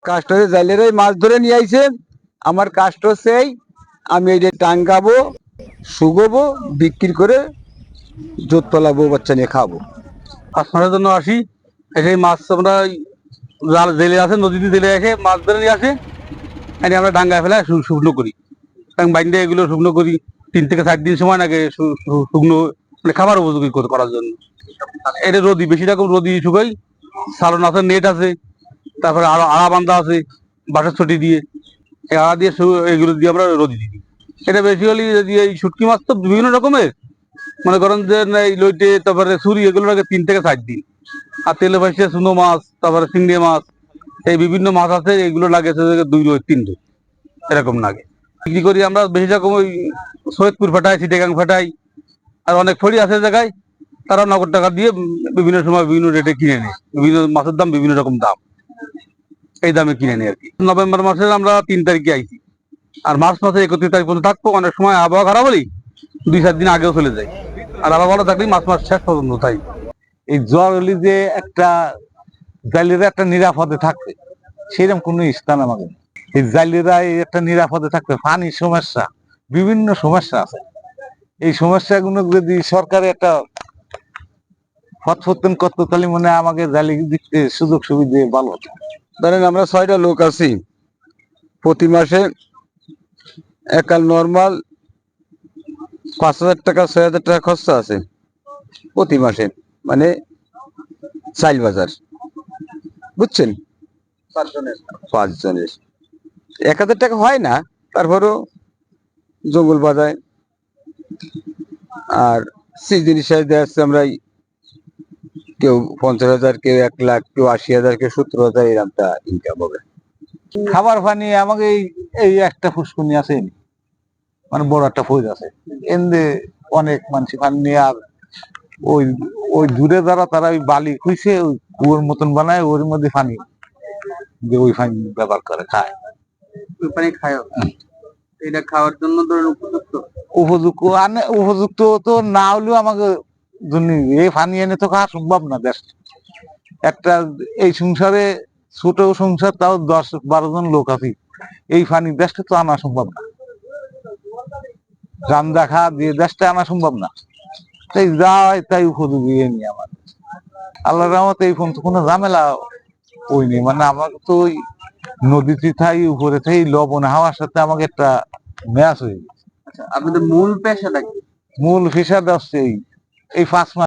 কাস্টরে জাইলেরাই মাছ ধরে নিয়ে আইছে। আমার কাস্ট হচ্ছে আমি এই যে টাঙ্গাবো, শুগোবো, বিক্রি করে জোত তোলাবো, বাচ্চা নিয়ে খাবো। মাছ মারার জন্য আসি, এসে মাছ আমরা জাল জেলে আছে, নদীতে জেলে এসে মাছ ধরে নিয়ে আসে, এনে আমরা ডাঙ্গায় ফেলে শুকনো করি। বাইন্দে এগুলো শুকনো করি, 3 থেকে 4 দিন সময় লাগে শুকনো মানে খাবার উপযোগী করার জন্য। এটা রোদি, বেশি রকম রোদি শুকাই। সালন আছে, নেট আছে, তারপরে আরো আড়া বান্ধা আছে বাঁশের ছটি দিয়ে। এই আড়া দিয়ে এগুলো দিয়ে আমরা রোদি দিই। এটা বেসিক্যালি যদি এই শুটকি মাছ তো বিভিন্ন রকমের, মনে করেন যে এই লইটে, তারপরে ছুরি, এগুলো লাগে 3 থেকে 4 দিন। আর তেলে ভাসিয়ে চুনো মাছ, তারপরে চিংড়ি মাছ, এই বিভিন্ন মাছ আছে, এগুলো লাগে 2-3 এরকম লাগে। বিক্রি করি আমরা বেশি রকম ওই সৈয়দপুর ফাটাই, চিটাগাং ফাটাই, আর অনেক ফড়ি আছে জায়গায়, তারা নগদ টাকা দিয়ে বিভিন্ন সময় বিভিন্ন রেটে কিনে নেয়। বিভিন্ন মাছের দাম বিভিন্ন রকম দাম, এই দামে কিনে নেয় আর কি। নভেম্বর মাসের আমরা 3 তারিখে আইছি, আর মার্চ মাসে 31 তারিখ পর্যন্ত থাকবো। অনেক সময় আবহাওয়া খারাপ হলেই 2-4 দিন আগেও চলে যায়, আর আবহাওয়া ভালো থাকলেই মাস শেষ পর্যন্ত তাই। এই জ্বর হলে যে একটা জালিরা একটা নিরাপদে থাকবে, সেরকম কোনো স্থান আমাকে নেই। এই জালিরা একটা নিরাপদে থাকবে, পানির সমস্যা, বিভিন্ন সমস্যা আছে। এই সমস্যাগুলো যদি সরকারে একটা পথ করতো, তাহলে মনে হয় আমাকে জালি দিতে সুযোগ সুবিধা ভালো হতো। ধরেন আমরা 6টা লোক আছি, প্রতি মাসে একাল নর্মাল 5,000 টাকা 6,000 টাকা খরচা আছে প্রতি মাসে, মানে চাইল বাজার, বুঝছেন? 5 জনের 1,000 টাকা হয় না, তারপরও জঙ্গল বাজায়। আর সিজন হিসাবে দেখা যাচ্ছে আমরা কেউ 50,000, কেউ 1,00,000, কেউ 80,000, কেউ 70,000, এরকমটা ইনকাম হবে। খাবার পানি আমাকে এই একটা ফুসকুনি আছে, মানে বড় একটা ফৌজ আছে, এমনি অনেক মানুষ পানি নিয়ে। আর ওই ওই দূরে যারা, তারা ওই বালি খুঁজছে, ওই কুয়োর মতন বানায়, ওর মধ্যে পানি দিয়ে ওই পানি ব্যবহার করে খায়। ওই পানি খায়, এটা খাওয়ার জন্য ধরেন উপযুক্ত তো না হলেও আমাকে জন্য এই পানি এনে তো খাওয়া সম্ভব না। দেশ একটা, এই সংসারে ছোট সংসার, তাও 10-12 জন লোক আছে, এই পানি দেশটা তো আনা সম্ভব না। রান্দা খা দিয়ে দেশটা আনা সম্ভব না। তাই যা হয় তাই উপযোগী নিয়ে আমার আল্লাহর রহমতে এই পর্যন্ত কোনো ঝামেলা হয়নি। মানে আমাকে তো ওই নদীতে থাই, উপরে থাই, লবণ হাওয়ার সাথে আমাকে একটা ম্যাচ হয়ে গেছে। আপনাদের মূল পেশাটা কি? মূল পেশাটা হচ্ছে এই 5 মাস